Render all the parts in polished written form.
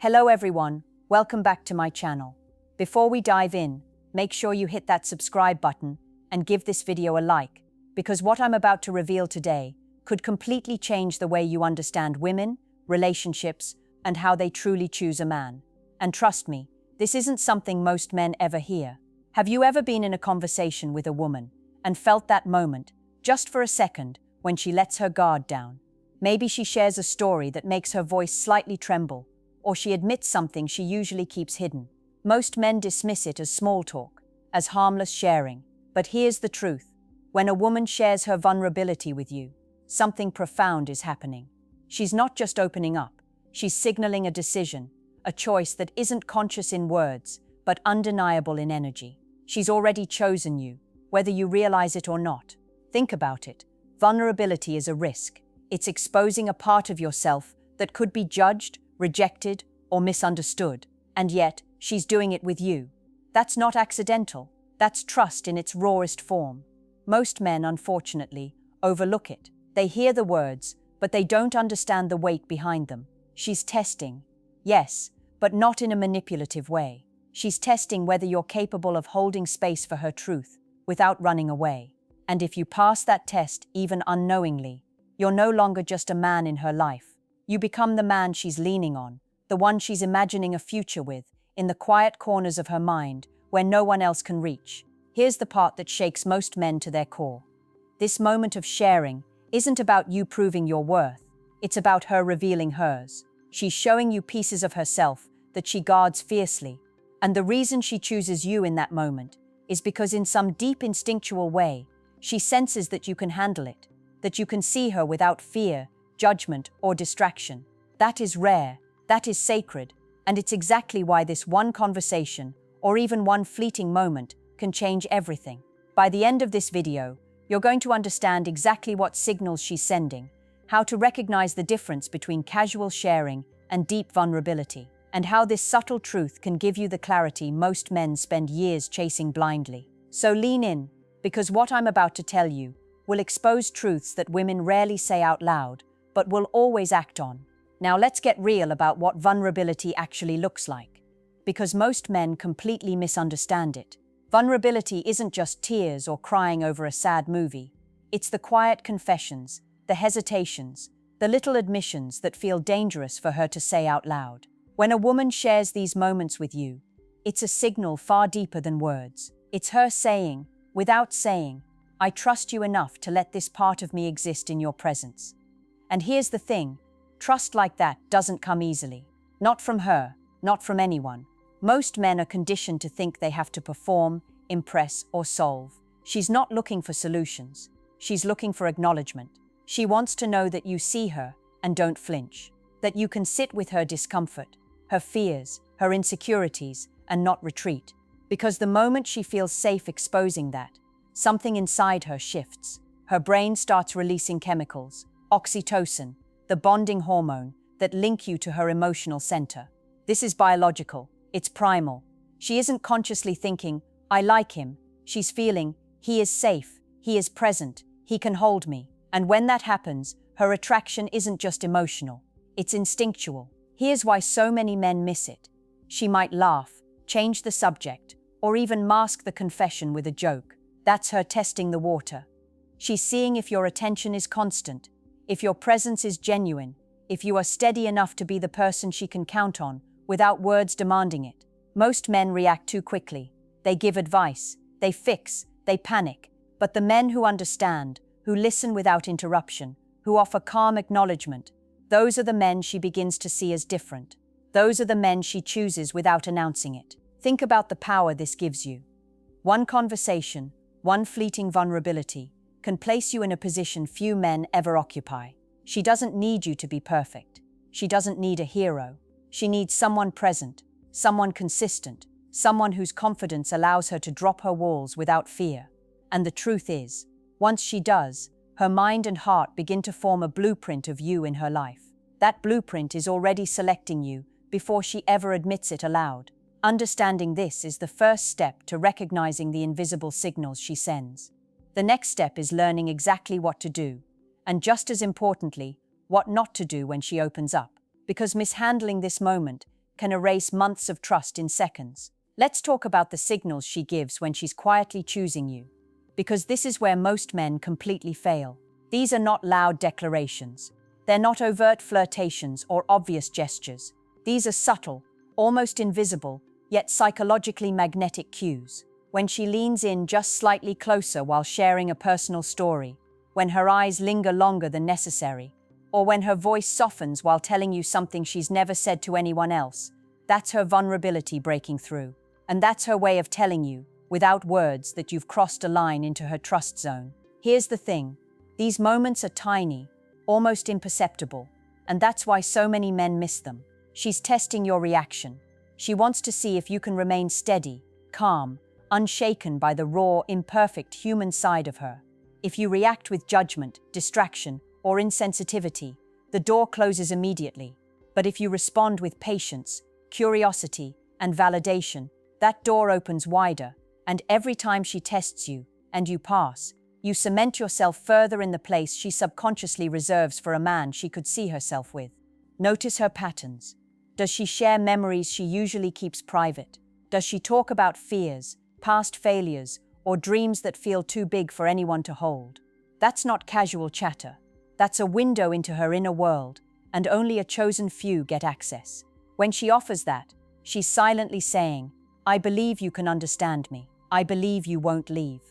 Hello everyone, welcome back to my channel. Before we dive in, make sure you hit that subscribe button and give this video a like, because what I'm about to reveal today could completely change the way you understand women, relationships, and how they truly choose a man. And trust me, this isn't something most men ever hear. Have you ever been in a conversation with a woman and felt that moment, just for a second, when she lets her guard down? Maybe she shares a story that makes her voice slightly tremble, or she admits something she usually keeps hidden. Most men dismiss it as small talk, as harmless sharing. But here's the truth. When a woman shares her vulnerability with you, something profound is happening. She's not just opening up, she's signaling a decision, a choice that isn't conscious in words, but undeniable in energy. She's already chosen you, whether you realize it or not. Think about it. Vulnerability is a risk. It's exposing a part of yourself that could be judged, rejected, or misunderstood. And yet, she's doing it with you. That's not accidental. That's trust in its rawest form. Most men, unfortunately, overlook it. They hear the words, but they don't understand the weight behind them. She's testing. Yes, but not in a manipulative way. She's testing whether you're capable of holding space for her truth without running away. And if you pass that test, even unknowingly, you're no longer just a man in her life. You become the man she's leaning on, the one she's imagining a future with, in the quiet corners of her mind where no one else can reach. Here's the part that shakes most men to their core. This moment of sharing isn't about you proving your worth. It's about her revealing hers. She's showing you pieces of herself that she guards fiercely. And the reason she chooses you in that moment is because in some deep instinctual way, she senses that you can handle it, that you can see her without fear, judgment, or distraction. That is rare, that is sacred, and it's exactly why this one conversation, or even one fleeting moment, can change everything. By the end of this video, you're going to understand exactly what signals she's sending, how to recognize the difference between casual sharing and deep vulnerability, and how this subtle truth can give you the clarity most men spend years chasing blindly. So lean in, because what I'm about to tell you will expose truths that women rarely say out loud, but will always act on. Now let's get real about what vulnerability actually looks like, because most men completely misunderstand it. Vulnerability isn't just tears or crying over a sad movie. It's the quiet confessions, the hesitations, the little admissions that feel dangerous for her to say out loud. When a woman shares these moments with you, it's a signal far deeper than words. It's her saying, without saying, "I trust you enough to let this part of me exist in your presence." And here's the thing, trust like that doesn't come easily. Not from her, not from anyone. Most men are conditioned to think they have to perform, impress, or solve. She's not looking for solutions. She's looking for acknowledgement. She wants to know that you see her and don't flinch, that you can sit with her discomfort, her fears, her insecurities, and not retreat. Because the moment she feels safe exposing that, something inside her shifts. Her brain starts releasing chemicals, oxytocin, the bonding hormone that link you to her emotional center. This is biological, it's primal. She isn't consciously thinking, "I like him." She's feeling, "He is safe, he is present, he can hold me." And when that happens, her attraction isn't just emotional, it's instinctual. Here's why so many men miss it. She might laugh, change the subject, or even mask the confession with a joke. That's her testing the water. She's seeing if your attention is constant, if your presence is genuine, if you are steady enough to be the person she can count on without words demanding it. Most men react too quickly. They give advice, they fix, they panic. But the men who understand, who listen without interruption, who offer calm acknowledgement, those are the men she begins to see as different. Those are the men she chooses without announcing it. Think about the power this gives you. One conversation, one fleeting vulnerability, can place you in a position few men ever occupy. She doesn't need you to be perfect. She doesn't need a hero. She needs someone present, someone consistent, someone whose confidence allows her to drop her walls without fear. And the truth is, once she does, her mind and heart begin to form a blueprint of you in her life. That blueprint is already selecting you before she ever admits it aloud. Understanding this is the first step to recognizing the invisible signals she sends. The next step is learning exactly what to do, and just as importantly, what not to do when she opens up. Because mishandling this moment can erase months of trust in seconds. Let's talk about the signals she gives when she's quietly choosing you. Because this is where most men completely fail. These are not loud declarations. They're not overt flirtations or obvious gestures. These are subtle, almost invisible, yet psychologically magnetic cues. When she leans in just slightly closer while sharing a personal story, when her eyes linger longer than necessary, or when her voice softens while telling you something she's never said to anyone else, that's her vulnerability breaking through. And that's her way of telling you, without words, that you've crossed a line into her trust zone. Here's the thing. These moments are tiny, almost imperceptible, and that's why so many men miss them. She's testing your reaction. She wants to see if you can remain steady, calm, unshaken by the raw, imperfect human side of her. If you react with judgment, distraction, or insensitivity, the door closes immediately. But if you respond with patience, curiosity, and validation, that door opens wider, and every time she tests you, and you pass, you cement yourself further in the place she subconsciously reserves for a man she could see herself with. Notice her patterns. Does she share memories she usually keeps private? Does she talk about fears, past failures, or dreams that feel too big for anyone to hold? That's not casual chatter. That's a window into her inner world, and only a chosen few get access. When she offers that, she's silently saying, "I believe you can understand me. I believe you won't leave."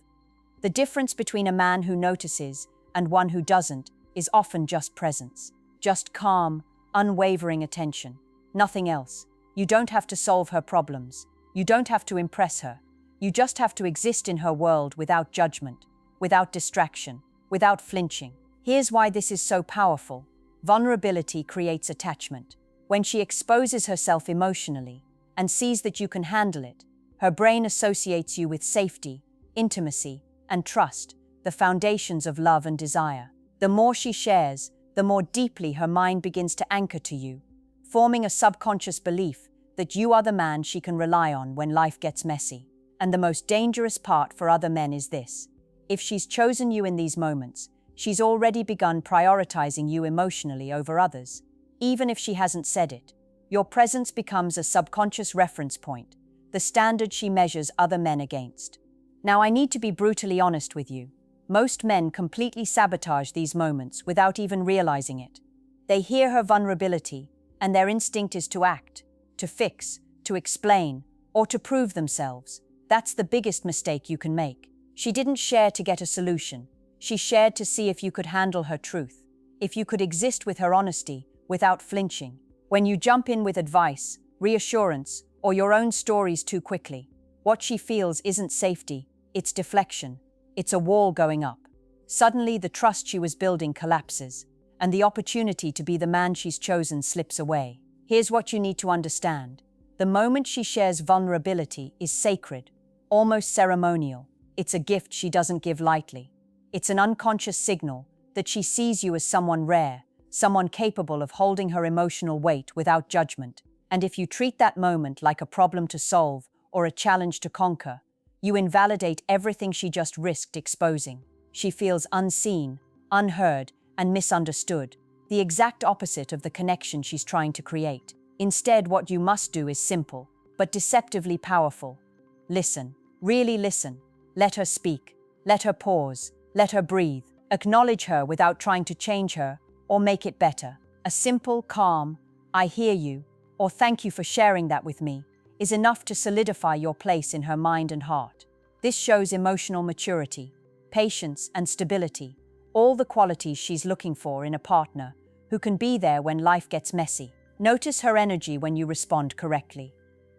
The difference between a man who notices and one who doesn't is often just presence, just calm, unwavering attention, nothing else. You don't have to solve her problems. You don't have to impress her. You just have to exist in her world without judgment, without distraction, without flinching. Here's why this is so powerful. Vulnerability creates attachment. When she exposes herself emotionally and sees that you can handle it, her brain associates you with safety, intimacy, and trust, the foundations of love and desire. The more she shares, the more deeply her mind begins to anchor to you, forming a subconscious belief that you are the man she can rely on when life gets messy. And the most dangerous part for other men is this. If she's chosen you in these moments, she's already begun prioritizing you emotionally over others. Even if she hasn't said it, your presence becomes a subconscious reference point, the standard she measures other men against. Now, I need to be brutally honest with you. Most men completely sabotage these moments without even realizing it. They hear her vulnerability, and their instinct is to act, to fix, to explain, or to prove themselves. That's the biggest mistake you can make. She didn't share to get a solution. She shared to see if you could handle her truth, if you could exist with her honesty without flinching. When you jump in with advice, reassurance, or your own stories too quickly, what she feels isn't safety, it's deflection. It's a wall going up. Suddenly, the trust she was building collapses, and the opportunity to be the man she's chosen slips away. Here's what you need to understand. The moment she shares vulnerability is sacred, almost ceremonial. It's a gift she doesn't give lightly. It's an unconscious signal that she sees you as someone rare, someone capable of holding her emotional weight without judgment. And if you treat that moment like a problem to solve or a challenge to conquer, you invalidate everything she just risked exposing. She feels unseen, unheard, and misunderstood, the exact opposite of the connection she's trying to create. Instead, what you must do is simple, but deceptively powerful. Listen, really listen. Let her speak. Let her pause. Let her breathe. Acknowledge her without trying to change her or make it better. A simple, calm, "I hear you," or "thank you for sharing that with me," is enough to solidify your place in her mind and heart. This shows emotional maturity, patience, and stability, all the qualities she's looking for in a partner who can be there when life gets messy. Notice her energy when you respond correctly.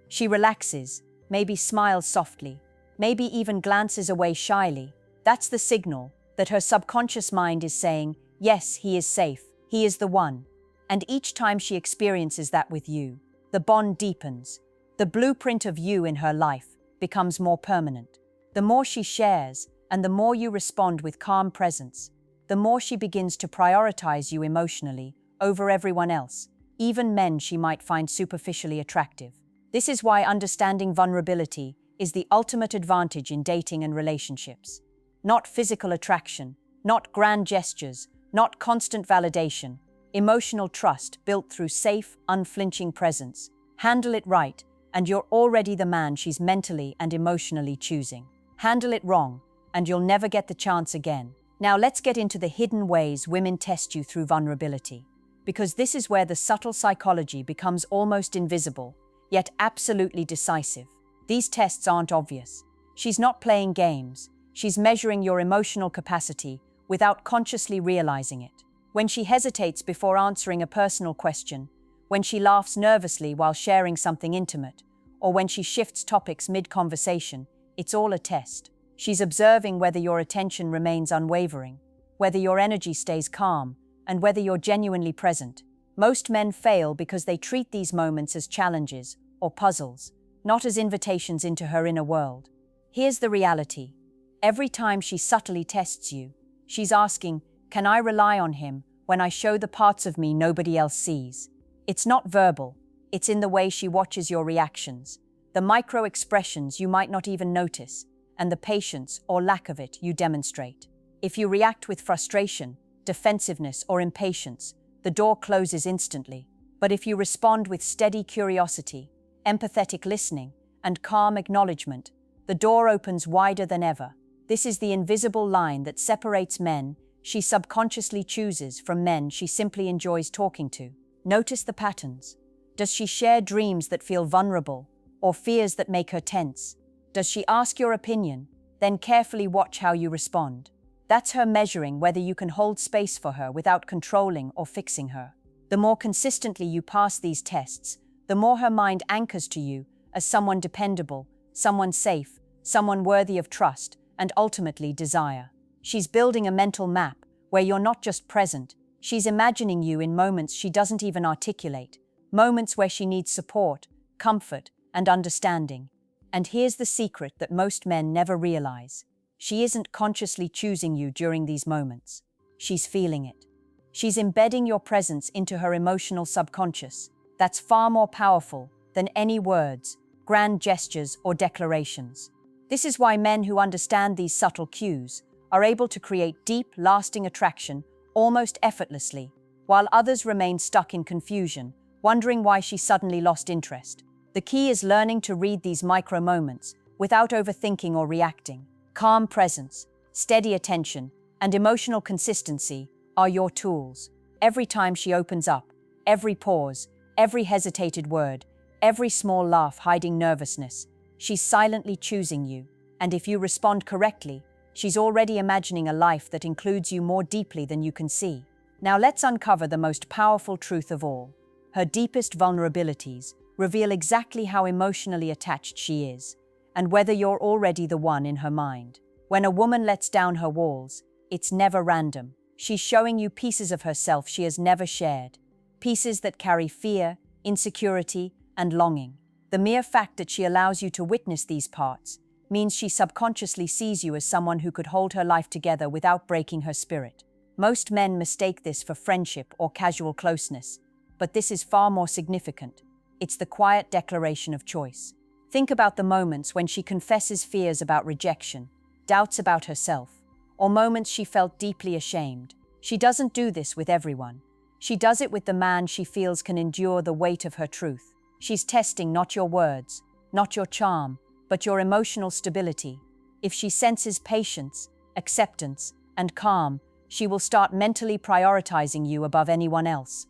She relaxes, maybe smiles softly, maybe even glances away shyly. That's the signal that her subconscious mind is saying, "Yes, he is safe, he is the one." And each time she experiences that with you, the bond deepens. The blueprint of you in her life becomes more permanent. The more she shares, and the more you respond with calm presence, the more she begins to prioritize you emotionally over everyone else, even men she might find superficially attractive. This is why understanding vulnerability is the ultimate advantage in dating and relationships. Not physical attraction, not grand gestures, not constant validation. Emotional trust built through safe, unflinching presence Handle it right, and you're already the man she's mentally and emotionally choosing. Handle it wrong, and you'll never get the chance again. Now let's get into the hidden ways women test you through vulnerability. Because this is where the subtle psychology becomes almost invisible, yet absolutely decisive. These tests aren't obvious. She's not playing games. She's measuring your emotional capacity without consciously realizing it. When she hesitates before answering a personal question, when she laughs nervously while sharing something intimate, or when she shifts topics mid-conversation, it's all a test. She's observing whether your attention remains unwavering, whether your energy stays calm, and whether you're genuinely present. Most men fail because they treat these moments as challenges or puzzles, not as invitations into her inner world. Here's the reality. Every time she subtly tests you, she's asking, "Can I rely on him when I show the parts of me nobody else sees?" It's not verbal. It's in the way she watches your reactions, the micro-expressions you might not even notice, and the patience or lack of it you demonstrate. If you react with frustration, defensiveness, or impatience, the door closes instantly. But if you respond with steady curiosity, empathetic listening, and calm acknowledgement, the door opens wider than ever. This is the invisible line that separates men she subconsciously chooses from men she simply enjoys talking to. Notice the patterns. Does she share dreams that feel vulnerable, or fears that make her tense? Does she ask your opinion, then carefully watch how you respond? That's her measuring whether you can hold space for her without controlling or fixing her. The more consistently you pass these tests, the more her mind anchors to you as someone dependable, someone safe, someone worthy of trust, and ultimately desire. She's building a mental map where you're not just present, she's imagining you in moments she doesn't even articulate, moments where she needs support, comfort, and understanding. And here's the secret that most men never realize. She isn't consciously choosing you during these moments. She's feeling it. She's embedding your presence into her emotional subconscious. That's far more powerful than any words, grand gestures, or declarations. This is why men who understand these subtle cues are able to create deep, lasting attraction almost effortlessly, while others remain stuck in confusion, wondering why she suddenly lost interest. The key is learning to read these micro moments without overthinking or reacting. Calm presence, steady attention, and emotional consistency are your tools. Every time she opens up, every pause, every hesitated word, every small laugh hiding nervousness, she's silently choosing you. And if you respond correctly, she's already imagining a life that includes you more deeply than you can see. Now let's uncover the most powerful truth of all. Her deepest vulnerabilities reveal exactly how emotionally attached she is, and whether you're already the one in her mind. When a woman lets down her walls, it's never random. She's showing you pieces of herself she has never shared, pieces that carry fear, insecurity, and longing. The mere fact that she allows you to witness these parts means she subconsciously sees you as someone who could hold her life together without breaking her spirit. Most men mistake this for friendship or casual closeness, but this is far more significant. It's the quiet declaration of choice. Think about the moments when she confesses fears about rejection, doubts about herself, or moments she felt deeply ashamed. She doesn't do this with everyone. She does it with the man she feels can endure the weight of her truth. She's testing not your words, not your charm, but your emotional stability. If she senses patience, acceptance, and calm, she will start mentally prioritizing you above anyone else.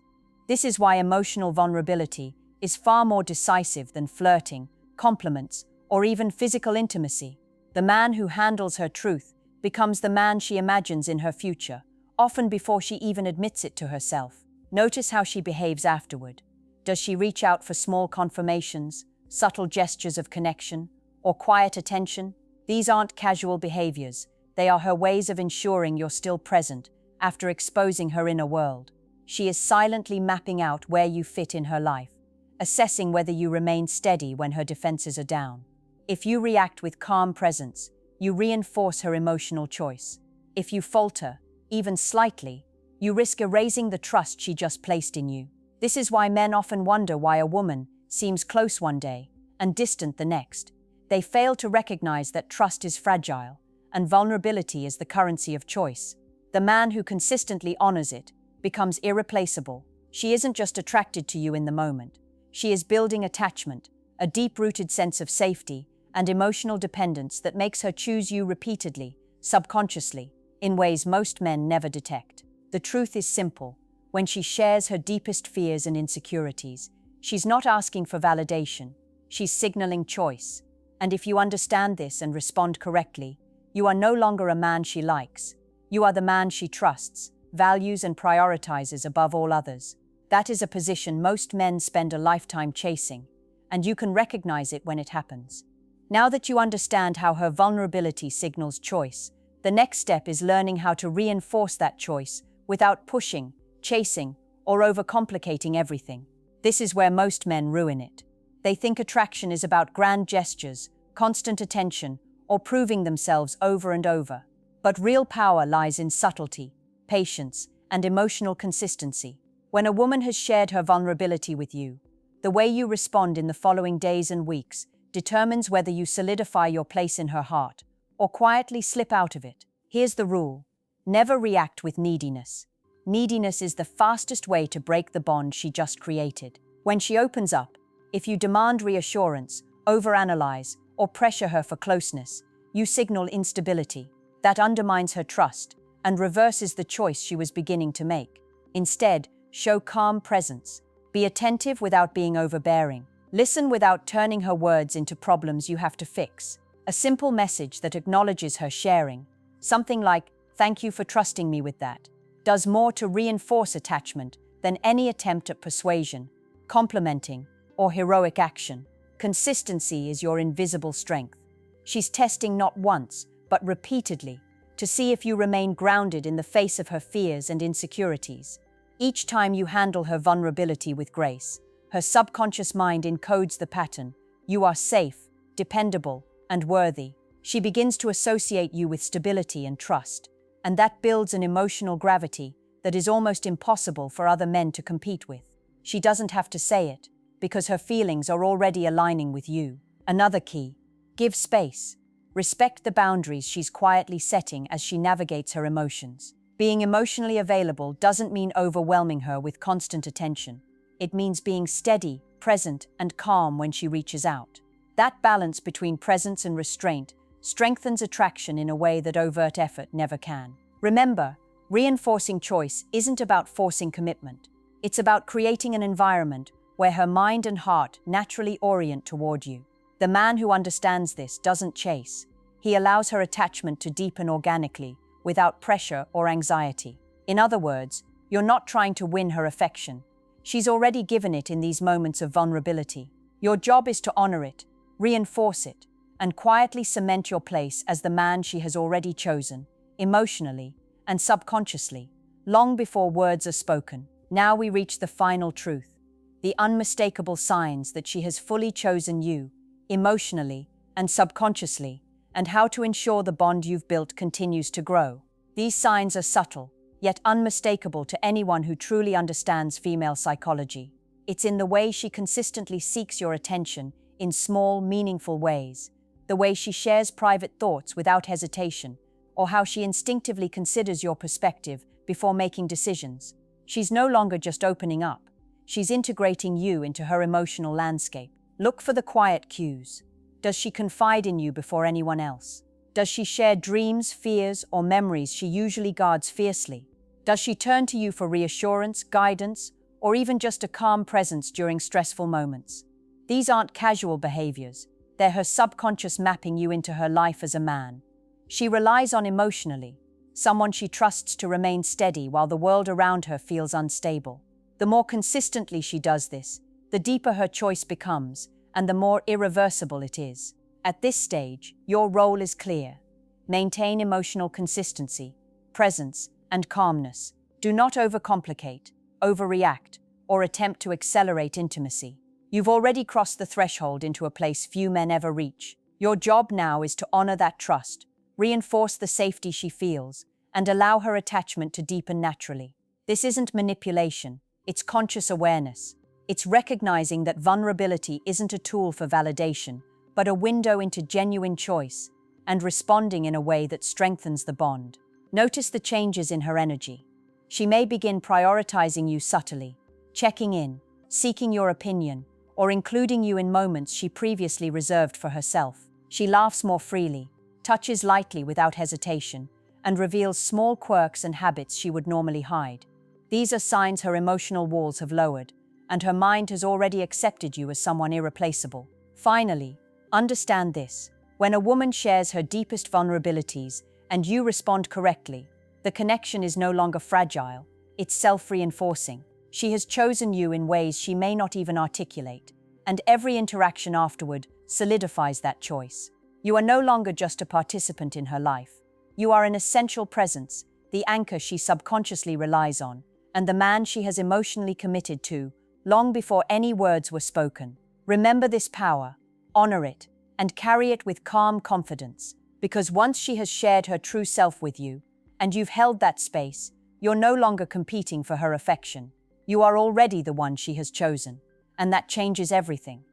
This is why emotional vulnerability is far more decisive than flirting, compliments, or even physical intimacy. The man who handles her truth becomes the man she imagines in her future, often before she even admits it to herself. Notice how she behaves afterward. Does she reach out for small confirmations, subtle gestures of connection, or quiet attention? These aren't casual behaviors. They are her ways of ensuring you're still present after exposing her inner world. She is silently mapping out where you fit in her life, assessing whether you remain steady when her defenses are down. If you react with calm presence, you reinforce her emotional choice. If you falter, even slightly, you risk erasing the trust she just placed in you. This is why men often wonder why a woman seems close one day and distant the next. They fail to recognize that trust is fragile and vulnerability is the currency of choice. The man who consistently honors it becomes irreplaceable. She isn't just attracted to you in the moment. She is building attachment, a deep-rooted sense of safety and emotional dependence that makes her choose you repeatedly, subconsciously, in ways most men never detect. The truth is simple. When she shares her deepest fears and insecurities, she's not asking for validation, she's signaling choice. And if you understand this and respond correctly, you are no longer a man she likes. You are the man she trusts, values and prioritizes above all others. That is a position most men spend a lifetime chasing, and you can recognize it when it happens. Now that you understand how her vulnerability signals choice, the next step is learning how to reinforce that choice without pushing, chasing, or overcomplicating everything. This is where most men ruin it. They think attraction is about grand gestures, constant attention, or proving themselves over and over. But real power lies in subtlety, patience, and emotional consistency. When a woman has shared her vulnerability with you, the way you respond in the following days and weeks determines whether you solidify your place in her heart or quietly slip out of it. Here's the rule: never react with neediness. Neediness is the fastest way to break the bond she just created. When she opens up, if you demand reassurance, overanalyze, or pressure her for closeness, you signal instability. That undermines her trust and reverses the choice she was beginning to make. Instead, show calm presence. Be attentive without being overbearing. Listen without turning her words into problems you have to fix. A simple message that acknowledges her sharing, something like, "Thank you for trusting me with that," does more to reinforce attachment than any attempt at persuasion, complimenting, or heroic action. Consistency is your invisible strength. She's testing not once, but repeatedly, to see if you remain grounded in the face of her fears and insecurities. Each time you handle her vulnerability with grace, her subconscious mind encodes the pattern: you are safe, dependable, and worthy. She begins to associate you with stability and trust, and that builds an emotional gravity that is almost impossible for other men to compete with. She doesn't have to say it, because her feelings are already aligning with you. Another key: give space. Respect the boundaries she's quietly setting as she navigates her emotions. Being emotionally available doesn't mean overwhelming her with constant attention. It means being steady, present, and calm when she reaches out. That balance between presence and restraint strengthens attraction in a way that overt effort never can. Remember, reinforcing choice isn't about forcing commitment. It's about creating an environment where her mind and heart naturally orient toward you. The man who understands this doesn't chase. He allows her attachment to deepen organically, without pressure or anxiety. In other words, you're not trying to win her affection. She's already given it in these moments of vulnerability. Your job is to honor it, reinforce it, and quietly cement your place as the man she has already chosen, emotionally and subconsciously, long before words are spoken. Now we reach the final truth, the unmistakable signs that she has fully chosen you, emotionally and subconsciously, and how to ensure the bond you've built continues to grow. These signs are subtle, yet unmistakable to anyone who truly understands female psychology. It's in the way she consistently seeks your attention in small, meaningful ways, the way she shares private thoughts without hesitation, or how she instinctively considers your perspective before making decisions. She's no longer just opening up, she's integrating you into her emotional landscape. Look for the quiet cues. Does she confide in you before anyone else? Does she share dreams, fears, or memories she usually guards fiercely? Does she turn to you for reassurance, guidance, or even just a calm presence during stressful moments? These aren't casual behaviors. They're her subconscious mapping you into her life as a man. She relies on emotionally, someone she trusts to remain steady while the world around her feels unstable. The more consistently she does this, the deeper her choice becomes, and the more irreversible it is. At this stage, your role is clear. Maintain emotional consistency, presence, and calmness. Do not overcomplicate, overreact, or attempt to accelerate intimacy. You've already crossed the threshold into a place few men ever reach. Your job now is to honor that trust, reinforce the safety she feels, and allow her attachment to deepen naturally. This isn't manipulation, it's conscious awareness. It's recognizing that vulnerability isn't a tool for validation, but a window into genuine choice, and responding in a way that strengthens the bond. Notice the changes in her energy. She may begin prioritizing you subtly, checking in, seeking your opinion, or including you in moments she previously reserved for herself. She laughs more freely, touches lightly without hesitation, and reveals small quirks and habits she would normally hide. These are signs her emotional walls have lowered, and her mind has already accepted you as someone irreplaceable. Finally, understand this: when a woman shares her deepest vulnerabilities and you respond correctly, the connection is no longer fragile, it's self-reinforcing. She has chosen you in ways she may not even articulate, and every interaction afterward solidifies that choice. You are no longer just a participant in her life. You are an essential presence, the anchor she subconsciously relies on, and the man she has emotionally committed to long before any words were spoken. Remember this power, honor it, and carry it with calm confidence, because once she has shared her true self with you, and you've held that space, you're no longer competing for her affection. You are already the one she has chosen, and that changes everything.